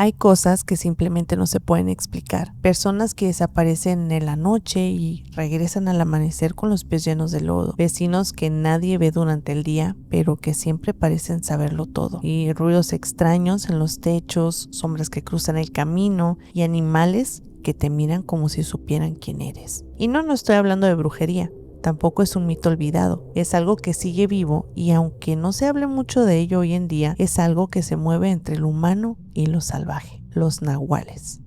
Hay cosas que simplemente no se pueden explicar. Personas que desaparecen en la noche y regresan al amanecer con los pies llenos de lodo. Vecinos que nadie ve durante el día, pero que siempre parecen saberlo todo. Y ruidos extraños en los techos, sombras que cruzan el camino y animales que te miran como si supieran quién eres. Y no estoy hablando de brujería. Tampoco es un mito olvidado, es algo que sigue vivo y aunque no se hable mucho de ello hoy en día, es algo que se mueve entre lo humano y lo salvaje, los nahuales.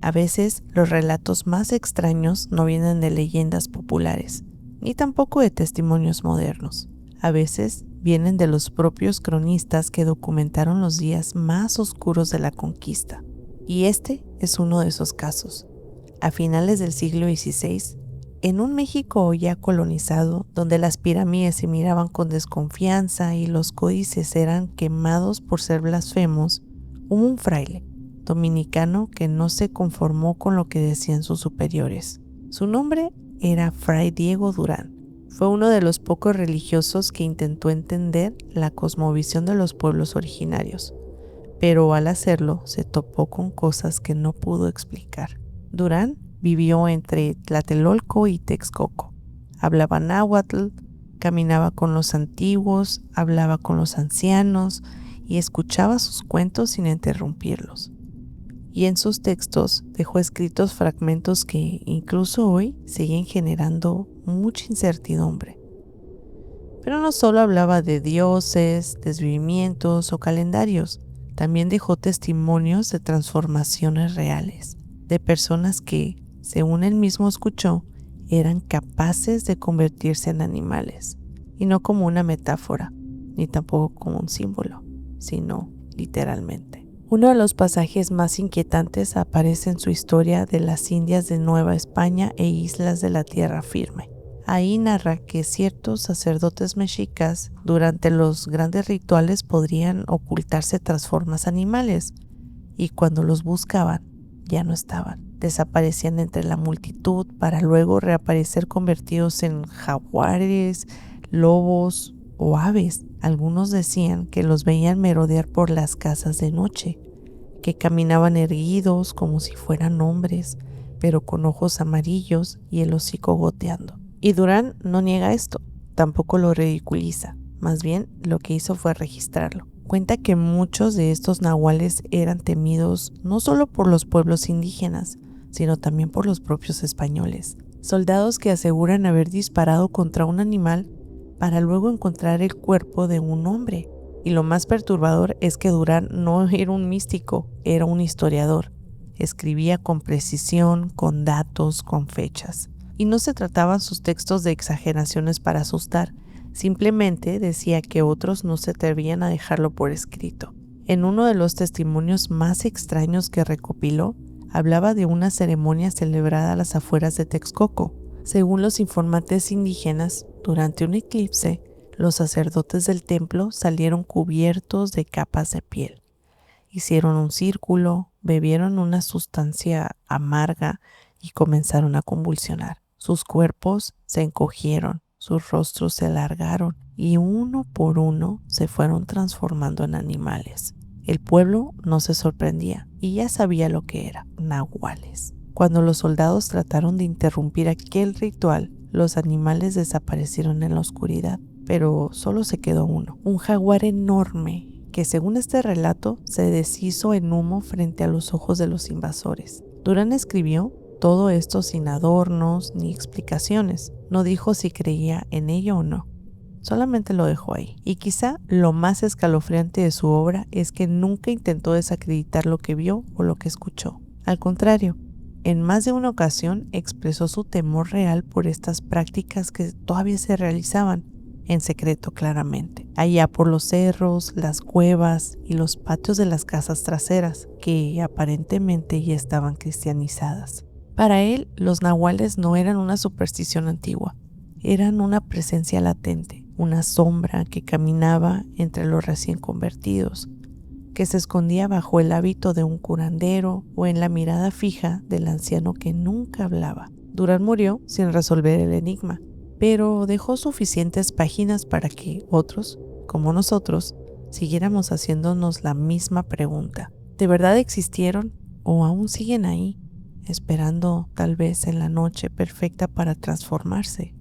A veces los relatos más extraños no vienen de leyendas populares, ni tampoco de testimonios modernos. A veces vienen de los propios cronistas que documentaron los días más oscuros de la conquista. Y este es uno de esos casos. A finales del siglo XVI, en un México ya colonizado, donde las pirámides se miraban con desconfianza y los códices eran quemados por ser blasfemos, hubo un fraile dominicano que no se conformó con lo que decían sus superiores. Su nombre era Fray Diego Durán. Fue uno de los pocos religiosos que intentó entender la cosmovisión de los pueblos originarios, pero al hacerlo se topó con cosas que no pudo explicar. Durán vivió entre Tlatelolco y Texcoco. Hablaba náhuatl, caminaba con los antiguos, hablaba con los ancianos y escuchaba sus cuentos sin interrumpirlos. Y en sus textos dejó escritos fragmentos que incluso hoy siguen generando mucha incertidumbre. Pero no solo hablaba de dioses, desvivimientos o calendarios, también dejó testimonios de transformaciones reales, de personas que, según él mismo escuchó, eran capaces de convertirse en animales, y no como una metáfora, ni tampoco como un símbolo, sino literalmente. Uno de los pasajes más inquietantes aparece en su historia de las Indias de Nueva España e Islas de la Tierra Firme. Ahí narra que ciertos sacerdotes mexicas durante los grandes rituales podrían ocultarse tras formas animales, y cuando los buscaban ya no estaban. Desaparecían entre la multitud para luego reaparecer convertidos en jaguares, lobos o aves. Algunos decían que los veían merodear por las casas de noche, que caminaban erguidos como si fueran hombres, pero con ojos amarillos y el hocico goteando. Y Durán no niega esto, tampoco lo ridiculiza, más bien lo que hizo fue registrarlo. Cuenta que muchos de estos nahuales eran temidos no solo por los pueblos indígenas, sino también por los propios españoles. Soldados que aseguran haber disparado contra un animal para luego encontrar el cuerpo de un hombre. Y lo más perturbador es que Durán no era un místico, era un historiador. Escribía con precisión, con datos, con fechas. Y no se trataban sus textos de exageraciones para asustar, simplemente decía que otros no se atrevían a dejarlo por escrito. En uno de los testimonios más extraños que recopiló, hablaba de una ceremonia celebrada a las afueras de Texcoco. Según los informantes indígenas, durante un eclipse, los sacerdotes del templo salieron cubiertos de capas de piel. Hicieron un círculo, bebieron una sustancia amarga y comenzaron a convulsionar. Sus cuerpos se encogieron, sus rostros se alargaron y uno por uno se fueron transformando en animales. El pueblo no se sorprendía y ya sabía lo que era, nahuales. Cuando los soldados trataron de interrumpir aquel ritual, los animales desaparecieron en la oscuridad, pero solo se quedó uno, un jaguar enorme que, según este relato, se deshizo en humo frente a los ojos de los invasores. Durán escribió todo esto sin adornos ni explicaciones. No dijo si creía en ello o no. Solamente lo dejó ahí. Y quizá lo más escalofriante de su obra es que nunca intentó desacreditar lo que vio o lo que escuchó. Al contrario, en más de una ocasión expresó su temor real por estas prácticas que todavía se realizaban, en secreto claramente, allá por los cerros, las cuevas y los patios de las casas traseras, que aparentemente ya estaban cristianizadas. Para él, los nahuales no eran una superstición antigua, eran una presencia latente, una sombra que caminaba entre los recién convertidos, que se escondía bajo el hábito de un curandero o en la mirada fija del anciano que nunca hablaba. Durán murió sin resolver el enigma, pero dejó suficientes páginas para que otros, como nosotros, siguiéramos haciéndonos la misma pregunta. ¿De verdad existieron o aún siguen ahí, esperando tal vez en la noche perfecta para transformarse?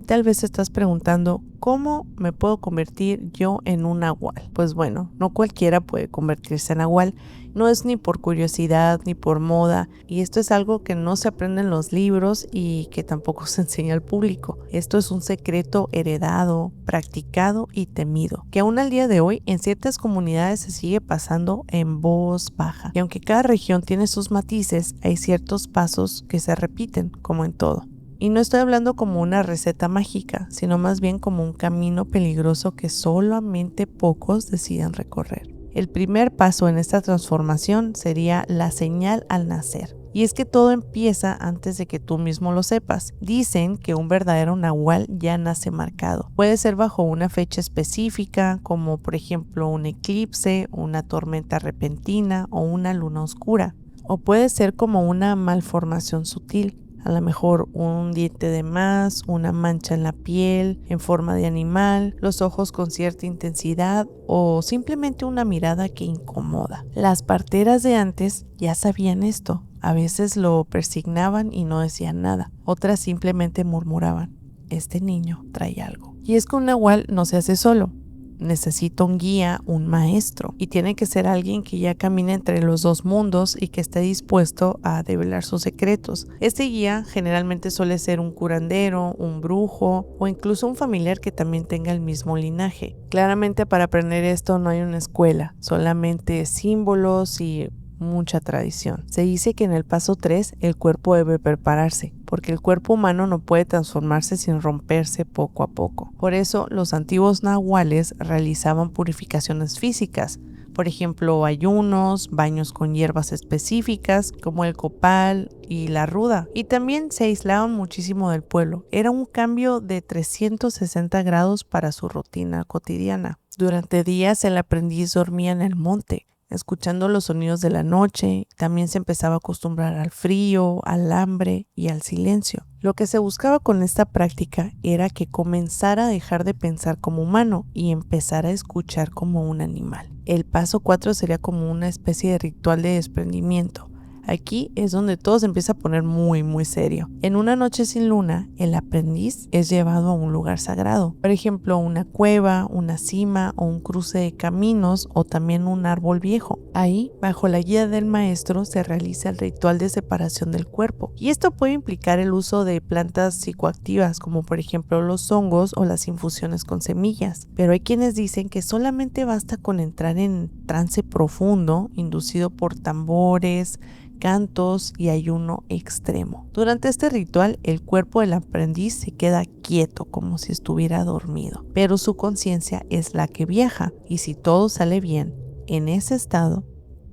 Tal vez te estás preguntando, ¿cómo me puedo convertir yo en un nahual? Pues bueno, no cualquiera puede convertirse en nahual. No es ni por curiosidad ni por moda, y esto es algo que no se aprende en los libros y que tampoco se enseña al público. Esto es un secreto heredado, practicado y temido, que aún al día de hoy en ciertas comunidades se sigue pasando en voz baja. Y aunque cada región tiene sus matices, hay ciertos pasos que se repiten, como en todo. Y no estoy hablando como una receta mágica, sino más bien como un camino peligroso que solamente pocos deciden recorrer. El primer paso en esta transformación sería la señal al nacer. Y es que todo empieza antes de que tú mismo lo sepas. Dicen que un verdadero nahual ya nace marcado. Puede ser bajo una fecha específica, como por ejemplo un eclipse, una tormenta repentina o una luna oscura. O puede ser como una malformación sutil. A lo mejor un diente de más, una mancha en la piel en forma de animal, los ojos con cierta intensidad o simplemente una mirada que incomoda. Las parteras de antes ya sabían esto. A veces lo persignaban y no decían nada. Otras simplemente murmuraban, este niño trae algo. Y es que un nahual no se hace solo. Necesita un guía, un maestro, y tiene que ser alguien que ya camine entre los dos mundos y que esté dispuesto a develar sus secretos. Este guía generalmente suele ser un curandero, un brujo o incluso un familiar que también tenga el mismo linaje. Claramente para aprender esto no hay una escuela, solamente símbolos y mucha tradición. Se dice que en el paso 3 el cuerpo debe prepararse, porque el cuerpo humano no puede transformarse sin romperse poco a poco. Por eso los antiguos nahuales realizaban purificaciones físicas, por ejemplo ayunos, baños con hierbas específicas como el copal y la ruda, y también se aislaban muchísimo del pueblo. Era un cambio de 360 grados para su rutina cotidiana. Durante días el aprendiz dormía en el monte, escuchando los sonidos de la noche. También se empezaba a acostumbrar al frío, al hambre y al silencio. Lo que se buscaba con esta práctica era que comenzara a dejar de pensar como humano y empezara a escuchar como un animal. El paso 4 sería como una especie de ritual de desprendimiento. Aquí es donde todo se empieza a poner muy serio. En una noche sin luna, el aprendiz es llevado a un lugar sagrado. Por ejemplo, una cueva, una cima o un cruce de caminos o también un árbol viejo. Ahí, bajo la guía del maestro, se realiza el ritual de separación del cuerpo. Y esto puede implicar el uso de plantas psicoactivas, como por ejemplo los hongos o las infusiones con semillas. Pero hay quienes dicen que solamente basta con entrar en trance profundo, inducido por tambores, cantos y ayuno extremo. Durante este ritual, el cuerpo del aprendiz se queda quieto como si estuviera dormido, pero su conciencia es la que viaja, y si todo sale bien, en ese estado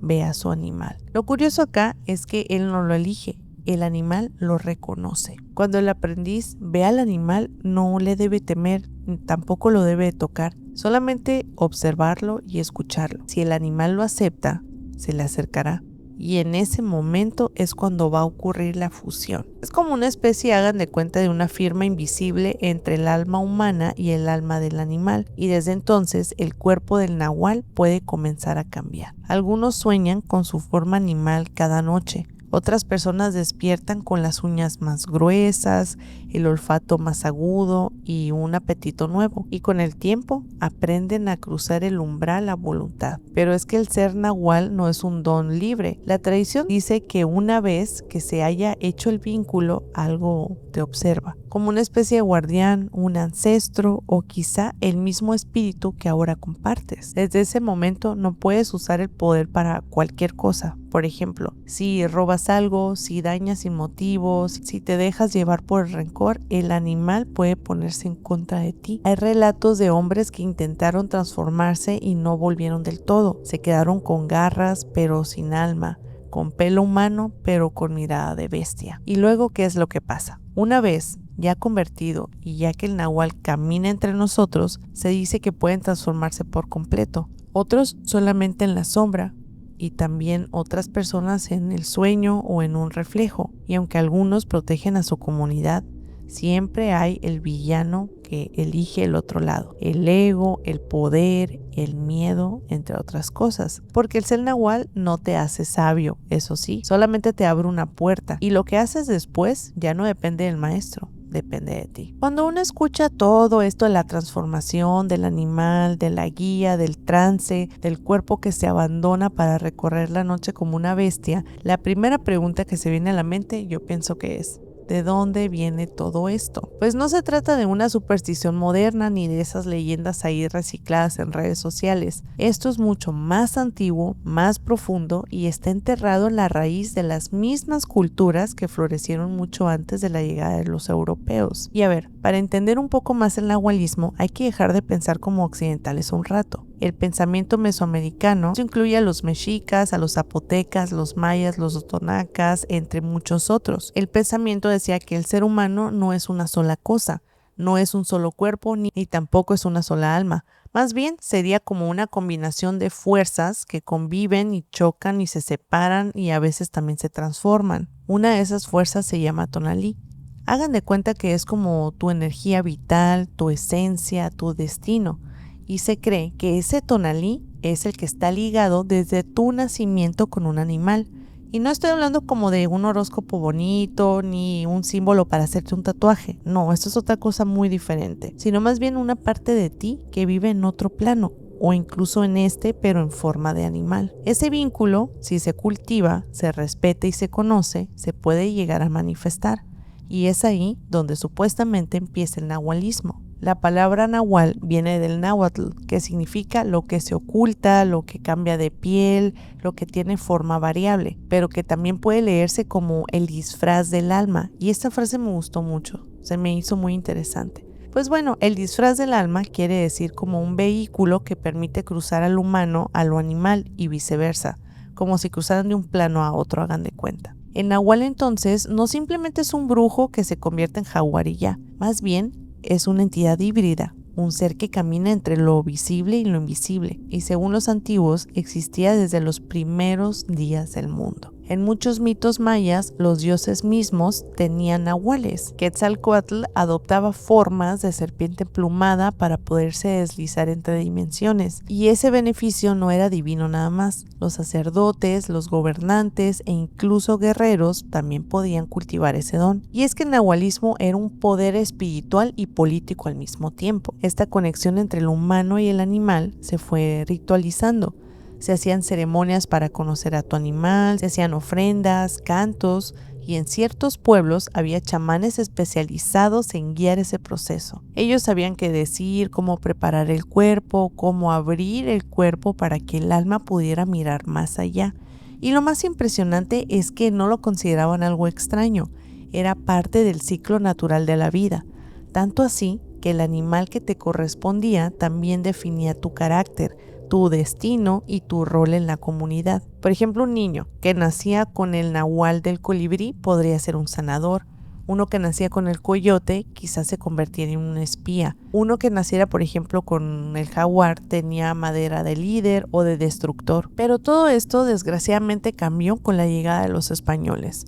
ve a su animal. Lo curioso acá es que él no lo elige, el animal lo reconoce. Cuando el aprendiz ve al animal, no le debe temer, tampoco lo debe tocar, solamente observarlo y escucharlo. Si el animal lo acepta, se le acercará. Y en ese momento es cuando va a ocurrir la fusión. Es como una especie, hagan de cuenta, de una firma invisible entre el alma humana y el alma del animal, y desde entonces el cuerpo del nahual puede comenzar a cambiar. Algunos sueñan con su forma animal cada noche. Otras personas despiertan con las uñas más gruesas, el olfato más agudo y un apetito nuevo. Y con el tiempo aprenden a cruzar el umbral a voluntad. Pero es que el ser nahual no es un don libre. La tradición dice que una vez que se haya hecho el vínculo, algo te observa, como una especie de guardián, un ancestro o quizá el mismo espíritu que ahora compartes. Desde ese momento no puedes usar el poder para cualquier cosa. Por ejemplo, si robas algo, si dañas sin motivos, si te dejas llevar por el rencor, el animal puede ponerse en contra de ti. Hay relatos de hombres que intentaron transformarse y no volvieron del todo. Se quedaron con garras pero sin alma, con pelo humano pero con mirada de bestia. ¿Y luego qué es lo que pasa? Una vez ya convertido y ya que el nahual camina entre nosotros, se dice que pueden transformarse por completo. Otros solamente en la sombra, y también otras personas en el sueño o en un reflejo. Y aunque algunos protegen a su comunidad, Siempre hay el villano que elige el otro lado, el ego, el poder, el miedo, entre otras cosas. Porque el ser nahual no te hace sabio, eso sí, solamente te abre una puerta y lo que haces después ya no depende del maestro. Depende de ti. Cuando uno escucha todo esto de la transformación del animal, de la guía, del trance, del cuerpo que se abandona para recorrer la noche como una bestia, la primera pregunta que se viene a la mente yo pienso que es: ¿de dónde viene todo esto? Pues no se trata de una superstición moderna ni de esas leyendas ahí recicladas en redes sociales. Esto es mucho más antiguo, más profundo y está enterrado en la raíz de las mismas culturas que florecieron mucho antes de la llegada de los europeos. Y a ver, para entender un poco más el nahualismo hay que dejar de pensar como occidentales un rato. El pensamiento mesoamericano incluye a los mexicas, a los zapotecas, los mayas, los totonacas, entre muchos otros. El pensamiento decía que el ser humano no es una sola cosa, no es un solo cuerpo ni tampoco es una sola alma. Más bien sería como una combinación de fuerzas que conviven y chocan y se separan y a veces también se transforman. Una de esas fuerzas se llama tonalí. Hagan de cuenta que es como tu energía vital, tu esencia, tu destino. Y se cree que ese tonalí es el que está ligado desde tu nacimiento con un animal. Y no estoy hablando como de un horóscopo bonito ni un símbolo para hacerte un tatuaje. No, esto es otra cosa muy diferente. Sino más bien una parte de ti que vive en otro plano o incluso en este, pero en forma de animal. Ese vínculo, si se cultiva, se respeta y se conoce, se puede llegar a manifestar. Y es ahí donde supuestamente empieza el nahualismo. La palabra nahual viene del náhuatl, que significa lo que se oculta, lo que cambia de piel, lo que tiene forma variable, pero que también puede leerse como el disfraz del alma. Y esta frase me gustó mucho, se me hizo muy interesante. Pues bueno, el disfraz del alma quiere decir como un vehículo que permite cruzar al humano a lo animal y viceversa, como si cruzaran de un plano a otro, hagan de cuenta. El nahual entonces no simplemente es un brujo que se convierte en jaguar y ya, más bien es una entidad híbrida, un ser que camina entre lo visible y lo invisible, y según los antiguos existía desde los primeros días del mundo. En muchos mitos mayas, los dioses mismos tenían nahuales. Quetzalcóatl adoptaba formas de serpiente emplumada para poderse deslizar entre dimensiones, y ese beneficio no era divino nada más. Los sacerdotes, los gobernantes e incluso guerreros también podían cultivar ese don. Y es que el nahualismo era un poder espiritual y político al mismo tiempo. Esta conexión entre el humano y el animal se fue ritualizando. Se hacían ceremonias para conocer a tu animal, se hacían ofrendas, cantos, y en ciertos pueblos había chamanes especializados en guiar ese proceso. Ellos sabían qué decir, cómo preparar el cuerpo, cómo abrir el cuerpo para que el alma pudiera mirar más allá. Y lo más impresionante es que no lo consideraban algo extraño, era parte del ciclo natural de la vida, tanto así que el animal que te correspondía también definía tu carácter, tu destino y tu rol en la comunidad. Por ejemplo, un niño que nacía con el nahual del colibrí podría ser un sanador. Uno que nacía con el coyote quizás se convertiría en un espía. Uno que naciera, por ejemplo, con el jaguar tenía madera de líder o de destructor. Pero todo esto desgraciadamente cambió con la llegada de los españoles.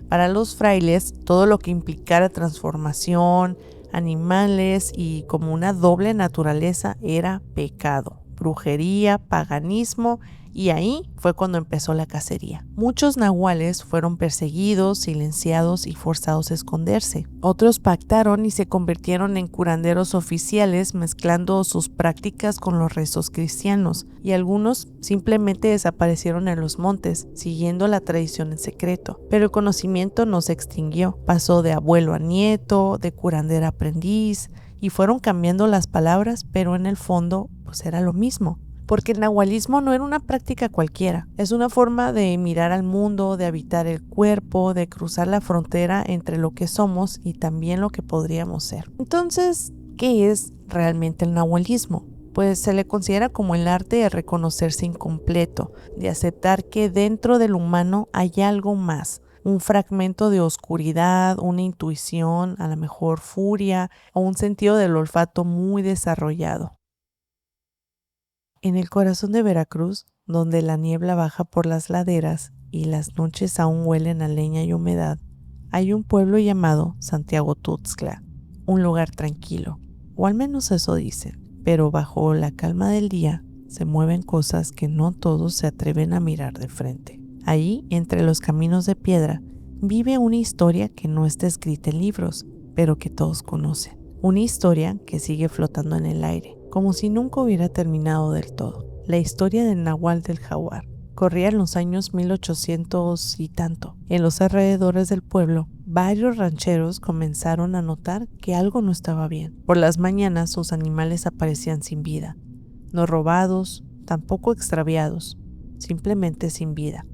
Para los frailes, todo lo que implicara transformación, animales y como una doble naturaleza era pecado, brujería, paganismo, y ahí fue cuando empezó la cacería. Muchos nahuales fueron perseguidos, silenciados y forzados a esconderse. Otros pactaron y se convirtieron en curanderos oficiales mezclando sus prácticas con los rezos cristianos, y algunos simplemente desaparecieron en los montes, siguiendo la tradición en secreto. Pero el conocimiento no se extinguió, pasó de abuelo a nieto, de curandero a aprendiz, y fueron cambiando las palabras, pero en el fondo pues era lo mismo. Porque el nahualismo no era una práctica cualquiera, es una forma de mirar al mundo, de habitar el cuerpo, de cruzar la frontera entre lo que somos y también lo que podríamos ser. Entonces, ¿qué es realmente el nahualismo? Pues se le considera como el arte de reconocerse incompleto, de aceptar que dentro del humano hay algo más, un fragmento de oscuridad, una intuición, a lo mejor furia o un sentido del olfato muy desarrollado. En el corazón de Veracruz, donde la niebla baja por las laderas y las noches aún huelen a leña y humedad, hay un pueblo llamado Santiago Tuxtla, un lugar tranquilo, o al menos eso dicen, pero bajo la calma del día se mueven cosas que no todos se atreven a mirar de frente. Allí, entre los caminos de piedra, vive una historia que no está escrita en libros, pero que todos conocen. Una historia que sigue flotando en el aire, como si nunca hubiera terminado del todo. La historia del Nahual del Jaguar. Corría en los años 1800 y tanto. En los alrededores del pueblo, varios rancheros comenzaron a notar que algo no estaba bien. Por las mañanas sus animales aparecían sin vida. No robados, tampoco extraviados, simplemente sin vida.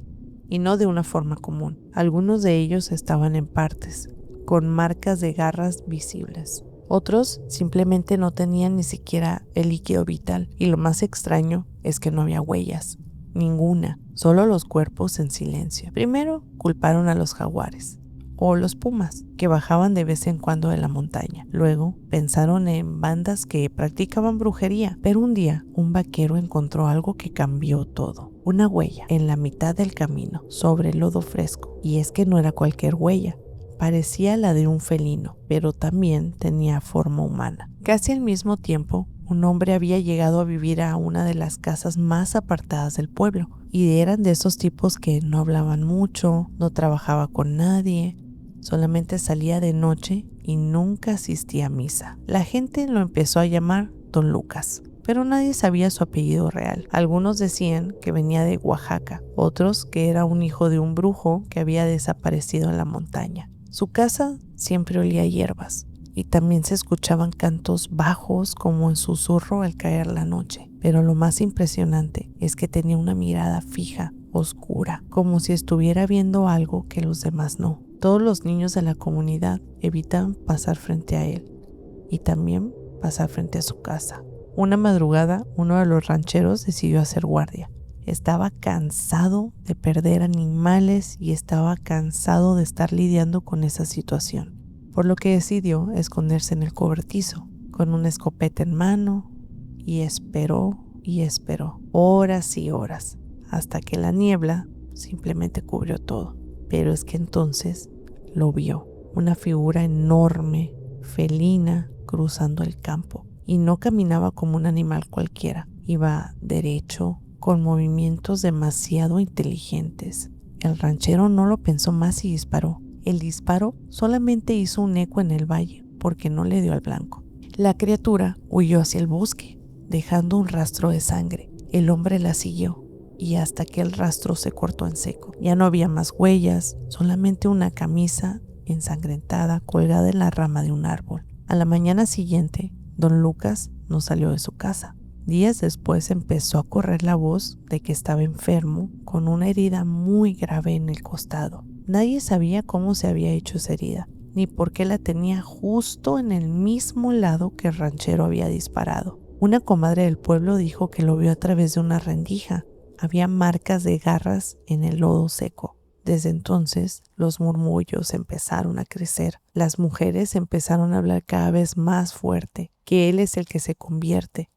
Y no de una forma común. Algunos de ellos estaban en partes, con marcas de garras visibles. Otros simplemente no tenían ni siquiera el líquido vital. Y lo más extraño es que no había huellas. Ninguna, solo los cuerpos en silencio. Primero culparon a los jaguares o los pumas que bajaban de vez en cuando de la montaña. Luego pensaron en bandas que practicaban brujería, pero un día un vaquero encontró algo que cambió todo. Una huella en la mitad del camino sobre el lodo fresco. Y es que no era cualquier huella. Parecía la de un felino, pero también tenía forma humana. Casi al mismo tiempo, un hombre había llegado a vivir a una de las casas más apartadas del pueblo, y eran de esos tipos que no hablaban mucho, no trabajaba con nadie, solamente salía de noche y nunca asistía a misa. La gente lo empezó a llamar Don Lucas, pero nadie sabía su apellido real. Algunos decían que venía de Oaxaca, otros que era un hijo de un brujo que había desaparecido en la montaña. Su casa siempre olía a hierbas y también se escuchaban cantos bajos como en susurro al caer la noche. Pero lo más impresionante es que tenía una mirada fija, oscura, como si estuviera viendo algo que los demás no. Todos los niños de la comunidad evitaban pasar frente a él y también pasar frente a su casa. Una madrugada, uno de los rancheros decidió hacer guardia. Estaba cansado de perder animales y estaba cansado de estar lidiando con esa situación, por lo que decidió esconderse en el cobertizo, con una escopeta en mano, y esperó, horas y horas, hasta que la niebla simplemente cubrió todo. Pero es que entonces lo vio, una figura enorme, felina, cruzando el campo, y no caminaba como un animal cualquiera, iba derecho, con movimientos demasiado inteligentes. El ranchero no lo pensó más y disparó. El disparo solamente hizo un eco en el valle porque no le dio al blanco. La criatura huyó hacia el bosque, dejando un rastro de sangre. El hombre la siguió y hasta que el rastro se cortó en seco. Ya no había más huellas, solamente una camisa ensangrentada colgada en la rama de un árbol. A la mañana siguiente, Don Lucas no salió de su casa. Días después empezó a correr la voz de que estaba enfermo con una herida muy grave en el costado. Nadie sabía cómo se había hecho esa herida, ni por qué la tenía justo en el mismo lado que el ranchero había disparado. Una comadre del pueblo dijo que lo vio a través de una rendija. Había marcas de garras en el lodo seco. Desde entonces, los murmullos empezaron a crecer. Las mujeres empezaron a hablar cada vez más fuerte, que él es el que se convierte.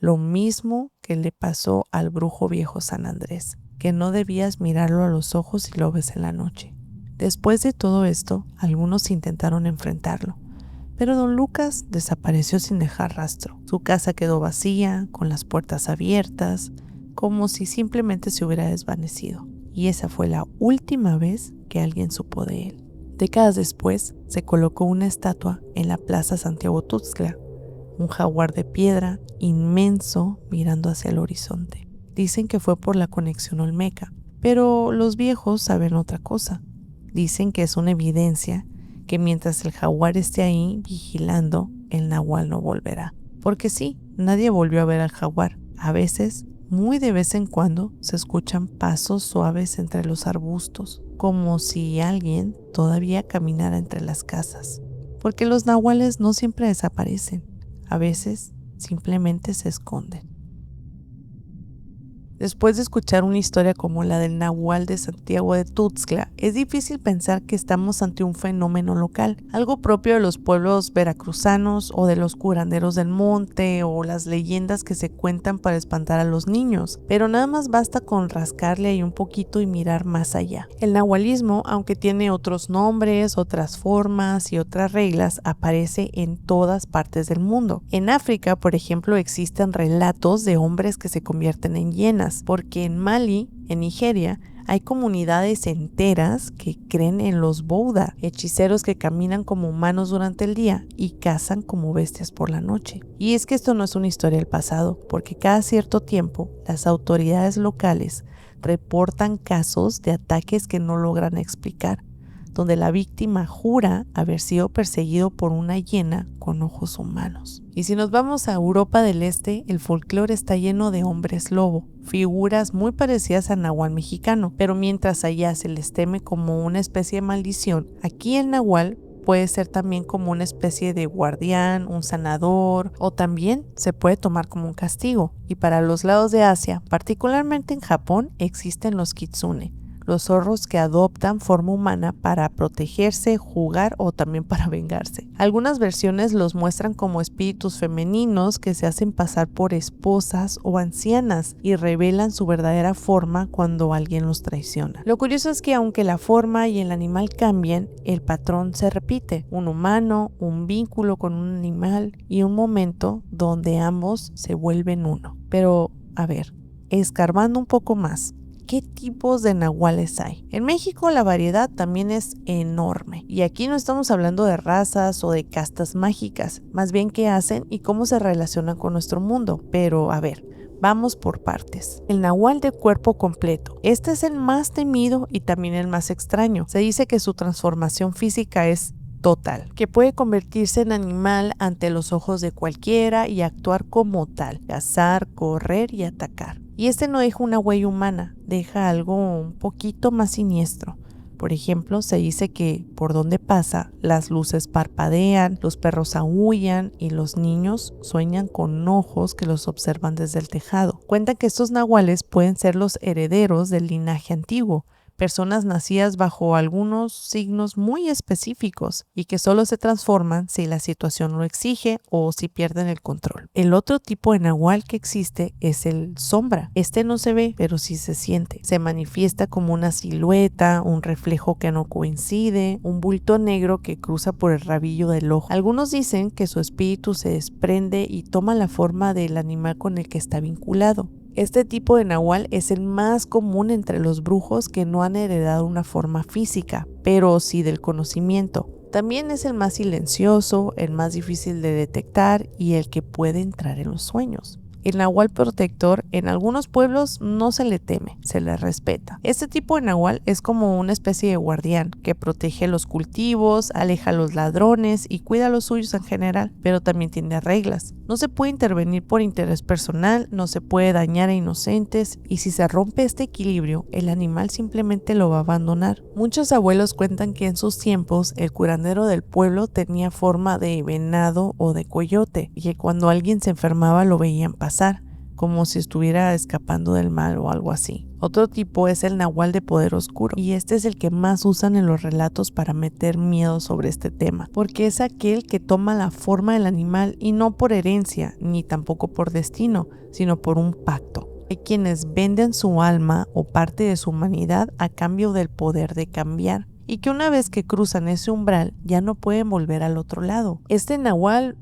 Lo mismo que le pasó al brujo viejo San Andrés, que no debías mirarlo a los ojos si lo ves en la noche. Después de todo esto, algunos intentaron enfrentarlo, pero Don Lucas desapareció sin dejar rastro. Su casa quedó vacía, con las puertas abiertas, como si simplemente se hubiera desvanecido. Y esa fue la última vez que alguien supo de él. Décadas después, se colocó una estatua en la Plaza Santiago Tuxtla, un jaguar de piedra inmenso mirando hacia el horizonte. Dicen que fue por la conexión olmeca, pero los viejos saben otra cosa. Dicen que es una evidencia que mientras el jaguar esté ahí vigilando, el nahual no volverá. Porque sí, nadie volvió a ver al jaguar. A veces, muy de vez en cuando, se escuchan pasos suaves entre los arbustos, como si alguien todavía caminara entre las casas. Porque los nahuales no siempre desaparecen. A veces simplemente se esconden. Después de escuchar una historia como la del Nahual de Santiago de Tuxtla, es difícil pensar que estamos ante un fenómeno local, algo propio de los pueblos veracruzanos o de los curanderos del monte o las leyendas que se cuentan para espantar a los niños, pero nada más basta con rascarle ahí un poquito y mirar más allá. El nahualismo, aunque tiene otros nombres, otras formas y otras reglas, aparece en todas partes del mundo. En África, por ejemplo, existen relatos de hombres que se convierten en hienas, porque en Mali, en Nigeria, hay comunidades enteras que creen en los Bouddha, hechiceros que caminan como humanos durante el día y cazan como bestias por la noche. Y es que esto no es una historia del pasado, porque cada cierto tiempo las autoridades locales reportan casos de ataques que no logran explicar, donde la víctima jura haber sido perseguido por una hiena con ojos humanos. Y si nos vamos a Europa del Este, el folclore está lleno de hombres lobo, figuras muy parecidas al nahual mexicano, pero mientras allá se les teme como una especie de maldición, aquí el nahual puede ser también como una especie de guardián, un sanador, o también se puede tomar como un castigo. Y para los lados de Asia, particularmente en Japón, existen los kitsune, los zorros que adoptan forma humana para protegerse, jugar o también para vengarse. Algunas versiones los muestran como espíritus femeninos que se hacen pasar por esposas o ancianas y revelan su verdadera forma cuando alguien los traiciona. Lo curioso es que aunque la forma y el animal cambien, el patrón se repite: un humano, un vínculo con un animal y un momento donde ambos se vuelven uno. Pero, a ver, escarbando un poco más, ¿qué tipos de nahuales hay? En México la variedad también es enorme. Y aquí no estamos hablando de razas o de castas mágicas, más bien qué hacen y cómo se relacionan con nuestro mundo. Pero a ver, vamos por partes. El nahual de cuerpo completo. Este es el más temido y también el más extraño. Se dice que su transformación física es total, que puede convertirse en animal ante los ojos de cualquiera y actuar como tal, cazar, correr y atacar. Y este no deja una huella humana, deja algo un poquito más siniestro. Por ejemplo, se dice que por donde pasa, las luces parpadean, los perros aúllan y los niños sueñan con ojos que los observan desde el tejado. Cuentan que estos nahuales pueden ser los herederos del linaje antiguo, personas nacidas bajo algunos signos muy específicos y que solo se transforman si la situación lo exige o si pierden el control. El otro tipo de nahual que existe es el sombra. Este no se ve, pero sí se siente. Se manifiesta como una silueta, un reflejo que no coincide, un bulto negro que cruza por el rabillo del ojo. Algunos dicen que su espíritu se desprende y toma la forma del animal con el que está vinculado. Este tipo de nahual es el más común entre los brujos que no han heredado una forma física, pero sí del conocimiento. También es el más silencioso, el más difícil de detectar y el que puede entrar en los sueños. El nahual protector en algunos pueblos no se le teme, se le respeta. Este tipo de nahual es como una especie de guardián que protege los cultivos, aleja a los ladrones y cuida a los suyos en general, pero también tiene reglas. No se puede intervenir por interés personal, no se puede dañar a inocentes y si se rompe este equilibrio, el animal simplemente lo va a abandonar. Muchos abuelos cuentan que en sus tiempos el curandero del pueblo tenía forma de venado o de coyote y que cuando alguien se enfermaba lo veían pasar, como si estuviera escapando del mal o algo así. Otro tipo es el nahual de poder oscuro y este es el que más usan en los relatos para meter miedo sobre este tema, porque es aquel que toma la forma del animal y no por herencia ni tampoco por destino, sino por un pacto. Hay quienes venden su alma o parte de su humanidad a cambio del poder de cambiar, y que una vez que cruzan ese umbral ya no pueden volver al otro lado. Este nahual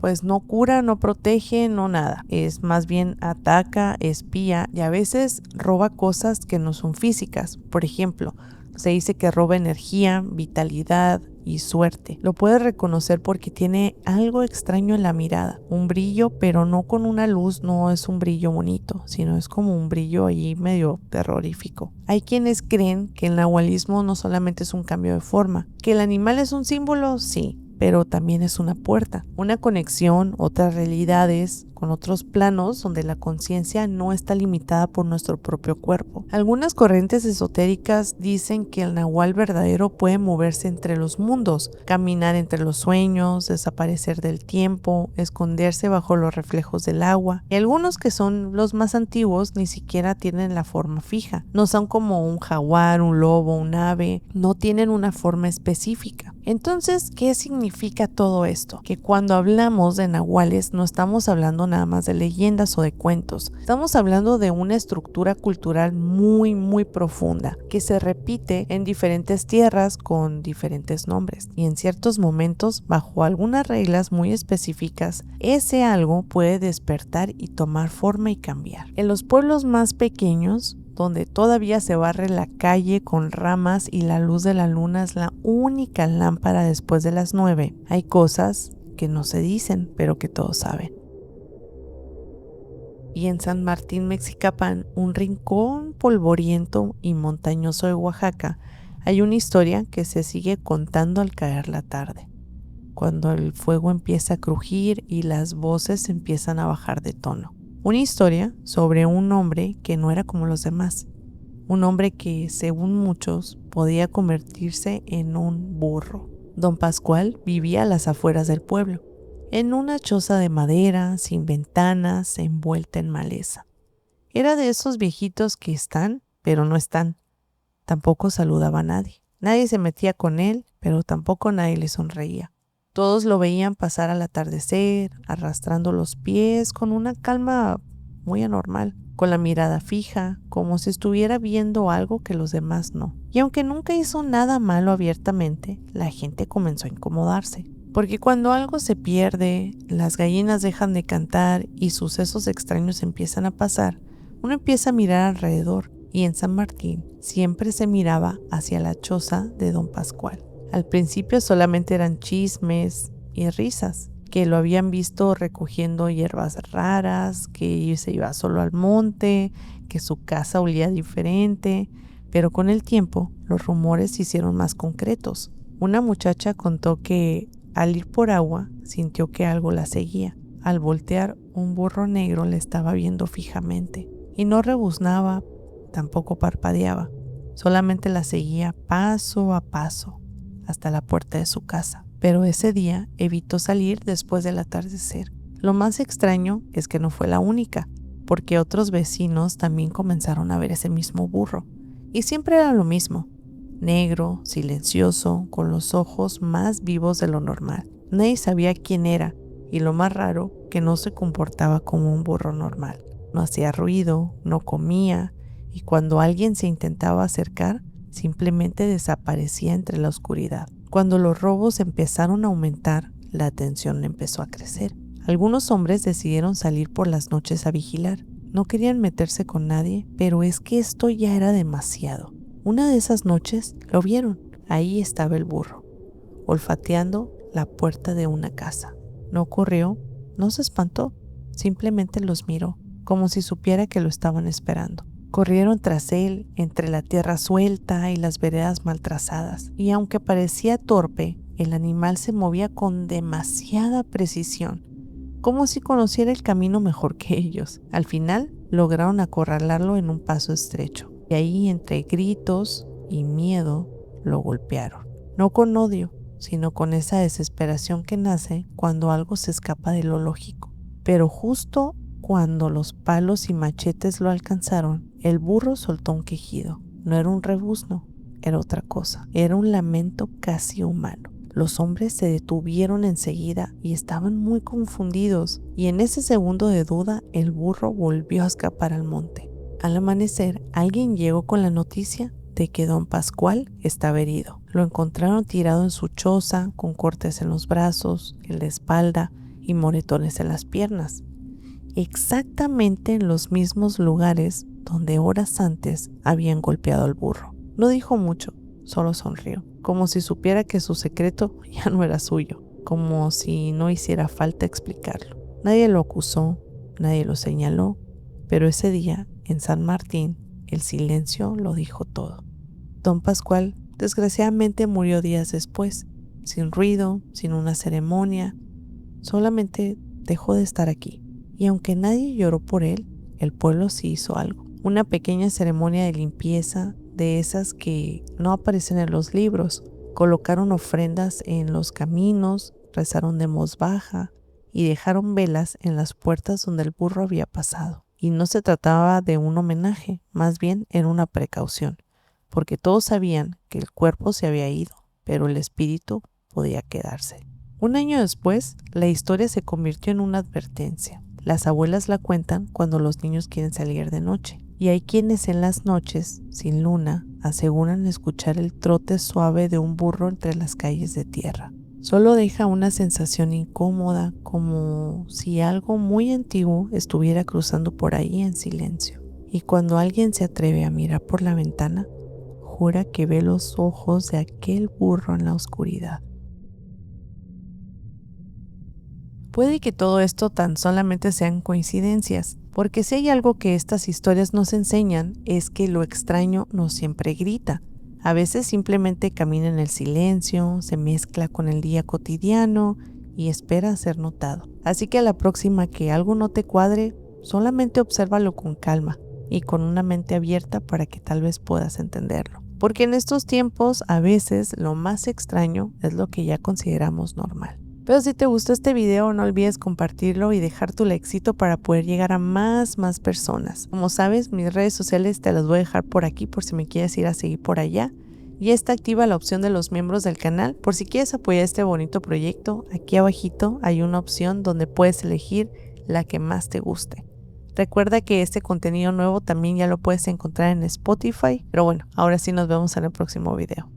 pues no cura, no protege, no nada. Es más bien ataca, espía y a veces roba cosas que no son físicas. Por ejemplo, se dice que roba energía, vitalidad y suerte. Lo puedes reconocer porque tiene algo extraño en la mirada, un brillo, pero no con una luz, no es un brillo bonito, sino es como un brillo ahí medio terrorífico. Hay quienes creen que el nahualismo no solamente es un cambio de forma, que el animal es un símbolo, sí, pero también es una puerta, una conexión, otras realidades, con otros planos donde la conciencia no está limitada por nuestro propio cuerpo. Algunas corrientes esotéricas dicen que el nahual verdadero puede moverse entre los mundos, caminar entre los sueños, desaparecer del tiempo, esconderse bajo los reflejos del agua, y algunos, que son los más antiguos, ni siquiera tienen la forma fija. No son como un jaguar, un lobo, un ave, no tienen una forma específica. Entonces, ¿qué significa todo esto? Que cuando hablamos de nahuales no estamos hablando nada más de leyendas o de cuentos. Estamos hablando de una estructura cultural muy profunda que se repite en diferentes tierras con diferentes nombres, y en ciertos momentos, bajo algunas reglas muy específicas, ese algo puede despertar y tomar forma y cambiar. En los pueblos más pequeños, donde todavía se barre la calle con ramas y la luz de la luna es la única lámpara después de las 9, hay cosas que no se dicen, pero que todos saben. Y en San Martín Mexicapán, un rincón polvoriento y montañoso de Oaxaca, hay una historia que se sigue contando al caer la tarde, cuando el fuego empieza a crujir y las voces empiezan a bajar de tono. Una historia sobre un hombre que no era como los demás, un hombre que, según muchos, podía convertirse en un burro. Don Pascual vivía a las afueras del pueblo, en una choza de madera, sin ventanas, envuelta en maleza. Era de esos viejitos que están, pero no están. Tampoco saludaba a nadie. Nadie se metía con él, pero tampoco nadie le sonreía. Todos lo veían pasar al atardecer, arrastrando los pies con una calma muy anormal, con la mirada fija, como si estuviera viendo algo que los demás no. Y aunque nunca hizo nada malo abiertamente, la gente comenzó a incomodarse. Porque cuando algo se pierde, las gallinas dejan de cantar y sucesos extraños empiezan a pasar, uno empieza a mirar alrededor, y en San Martín siempre se miraba hacia la choza de Don Pascual. Al principio solamente eran chismes y risas, que lo habían visto recogiendo hierbas raras, que se iba solo al monte, que su casa olía diferente, pero con el tiempo los rumores se hicieron más concretos. Una muchacha contó que al ir por agua sintió que algo la seguía. Al voltear, un burro negro la estaba viendo fijamente y no rebuznaba, tampoco parpadeaba, solamente la seguía paso a paso hasta la puerta de su casa. Pero ese día evitó salir después del atardecer. Lo más extraño es que no fue la única, porque otros vecinos también comenzaron a ver ese mismo burro. Y siempre era lo mismo: negro, silencioso, con los ojos más vivos de lo normal. Nadie sabía quién era, y lo más raro, que no se comportaba como un burro normal. No hacía ruido, no comía, y cuando alguien se intentaba acercar, simplemente desaparecía entre la oscuridad. Cuando los robos empezaron a aumentar, la tensión empezó a crecer. Algunos hombres decidieron salir por las noches a vigilar. No querían meterse con nadie, pero es que esto ya era demasiado. Una de esas noches lo vieron. Ahí estaba el burro, olfateando la puerta de una casa. No corrió, no se espantó, simplemente los miró, como si supiera que lo estaban esperando. Corrieron tras él entre la tierra suelta y las veredas mal trazadas, y aunque parecía torpe, el animal se movía con demasiada precisión, como si conociera el camino mejor que ellos. Al final lograron acorralarlo en un paso estrecho, y ahí, entre gritos y miedo, lo golpearon. No con odio, sino con esa desesperación que nace cuando algo se escapa de lo lógico. Pero justo cuando los palos y machetes lo alcanzaron, el burro soltó un quejido. No era un rebuzno, era otra cosa. Era un lamento casi humano. Los hombres se detuvieron enseguida y estaban muy confundidos, y en ese segundo de duda, el burro volvió a escapar al monte. Al amanecer, alguien llegó con la noticia de que Don Pascual estaba herido. Lo encontraron tirado en su choza, con cortes en los brazos, en la espalda y moretones en las piernas, exactamente en los mismos lugares donde horas antes habían golpeado al burro. No dijo mucho, solo sonrió, como si supiera que su secreto ya no era suyo, como si no hiciera falta explicarlo. Nadie lo acusó, nadie lo señaló, pero ese día, en San Martín, el silencio lo dijo todo. Don Pascual, desgraciadamente, murió días después, sin ruido, sin una ceremonia, solamente dejó de estar aquí. Y aunque nadie lloró por él, el pueblo sí hizo algo. Una pequeña ceremonia de limpieza, de esas que no aparecen en los libros. Colocaron ofrendas en los caminos, rezaron de voz baja y dejaron velas en las puertas donde el burro había pasado. Y no se trataba de un homenaje, más bien era una precaución, porque todos sabían que el cuerpo se había ido, pero el espíritu podía quedarse. Un año después, la historia se convirtió en una advertencia. Las abuelas la cuentan cuando los niños quieren salir de noche. Y hay quienes en las noches, sin luna, aseguran escuchar el trote suave de un burro entre las calles de tierra. Solo deja una sensación incómoda, como si algo muy antiguo estuviera cruzando por ahí en silencio. Y cuando alguien se atreve a mirar por la ventana, jura que ve los ojos de aquel burro en la oscuridad. Puede que todo esto tan solamente sean coincidencias, porque si hay algo que estas historias nos enseñan es que lo extraño no siempre grita. A veces simplemente camina en el silencio, se mezcla con el día cotidiano y espera ser notado. Así que a la próxima que algo no te cuadre, solamente obsérvalo con calma y con una mente abierta para que tal vez puedas entenderlo. Porque en estos tiempos a veces lo más extraño es lo que ya consideramos normal. Pero si te gustó este video, no olvides compartirlo y dejar tu likecito para poder llegar a más personas. Como sabes, mis redes sociales te las voy a dejar por aquí por si me quieres ir a seguir por allá. Ya está activa la opción de los miembros del canal. Por si quieres apoyar este bonito proyecto, aquí abajito hay una opción donde puedes elegir la que más te guste. Recuerda que este contenido nuevo también ya lo puedes encontrar en Spotify. Pero bueno, ahora sí nos vemos en el próximo video.